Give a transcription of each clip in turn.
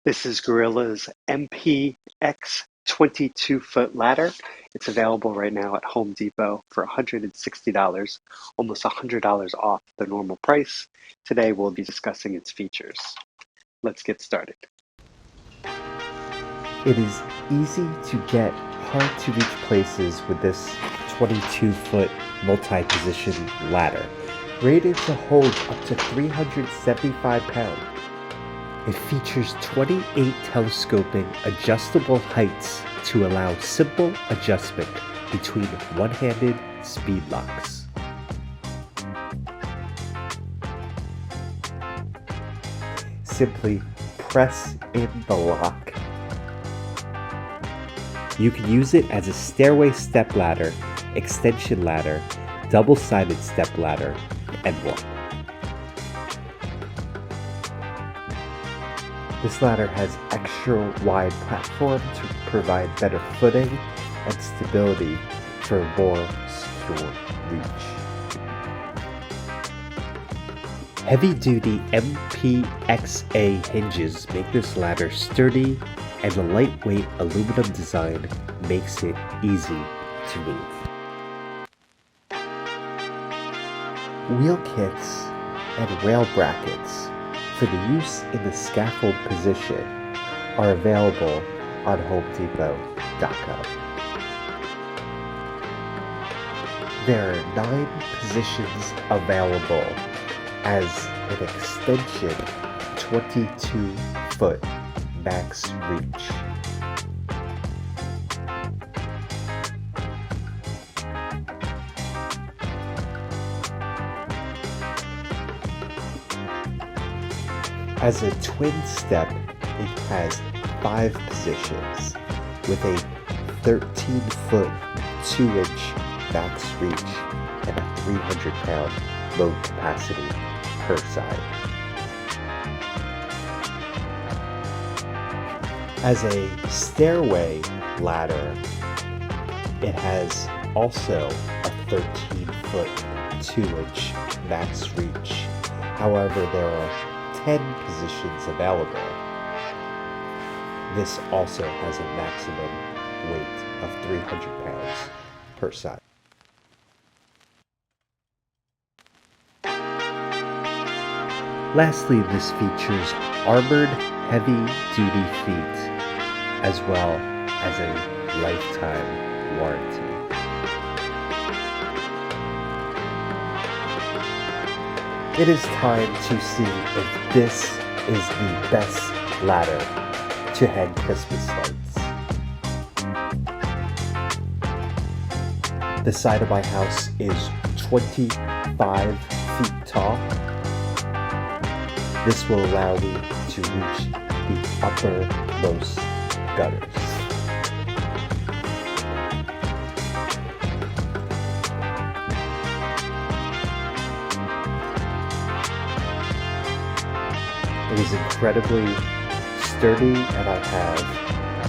This is Gorilla's MPX 22-foot ladder. It's available right now at Home Depot for $160, almost $100 off the normal price. Today we'll be discussing its features. Let's get started. It is easy to get hard-to-reach places with this 22-foot multi-position ladder, rated to hold up to 375 pounds. It features 28 telescoping adjustable heights to allow simple adjustment between one-handed speed locks. Simply press in the lock. You can use it as a stairway step ladder, extension ladder, double-sided step ladder, and more. This ladder has extra wide platform to provide better footing and stability for more secure reach. Heavy-duty MPXA hinges make this ladder sturdy, and the lightweight aluminum design makes it easy to move. Wheel kits and rail brackets for the use in the scaffold position are available on HomeDepot.com. There are 9 positions available as an extension 22-foot max reach. As a twin step, it has 5 positions with a 13-foot 2-inch max reach and a 300-pound load capacity per side. As a stairway ladder, it has also a 13-foot 2-inch max reach. However, there are 10 positions available. This also has a maximum weight of 300 pounds per side. Lastly, this features armored heavy-duty feet, as well as a lifetime warranty. It is time to see if this is the best ladder to hang Christmas lights. The side of my house is 25 feet tall. This will allow me to reach the uppermost gutters. It is incredibly sturdy, and I have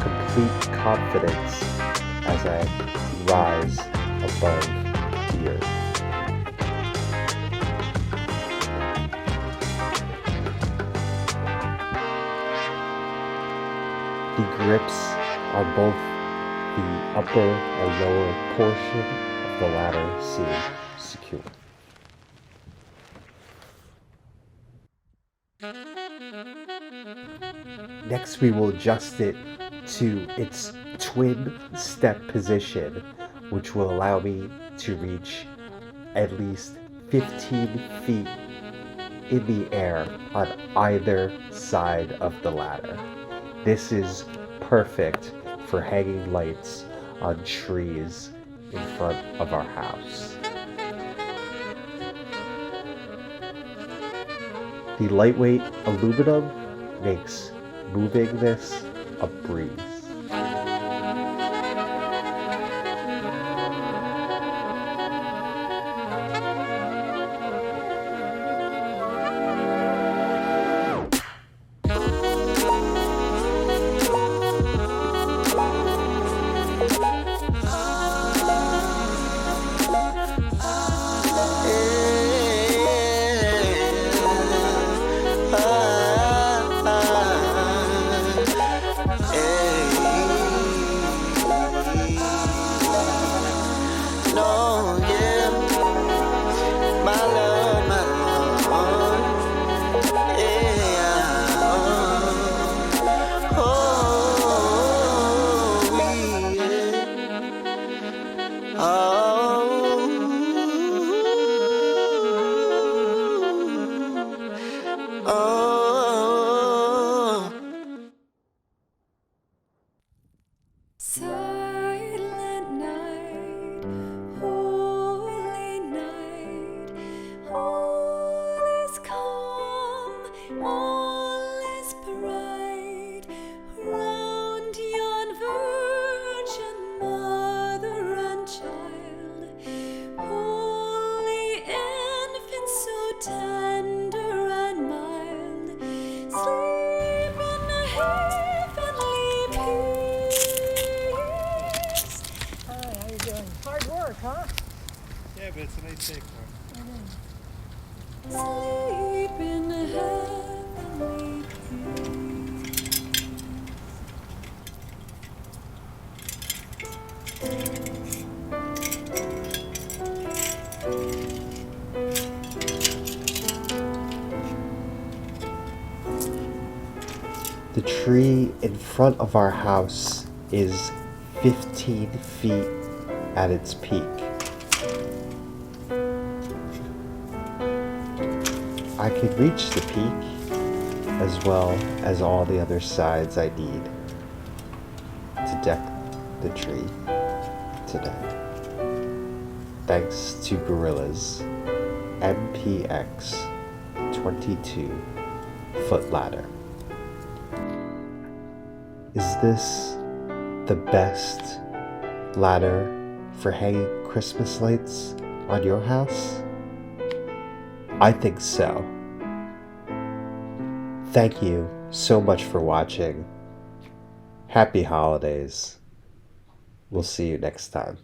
complete confidence as I rise above the earth. The grips on both the upper and lower portion of the ladder seem secure. Next, we will adjust it to its twin step position, which will allow me to reach at least 15 feet in the air on either side of the ladder. This is perfect for hanging lights on trees in front of our house. The lightweight aluminum makes moving this a breeze. Sleep in heavenly peace. The tree in front of our house is 15 feet at its peak. I could reach the peak as well as all the other sides I need to deck the tree today. Thanks to Gorilla's MPX 22-foot ladder. Is this the best ladder for hanging Christmas lights on your house? I think so. Thank you so much for watching. Happy holidays. We'll see you next time.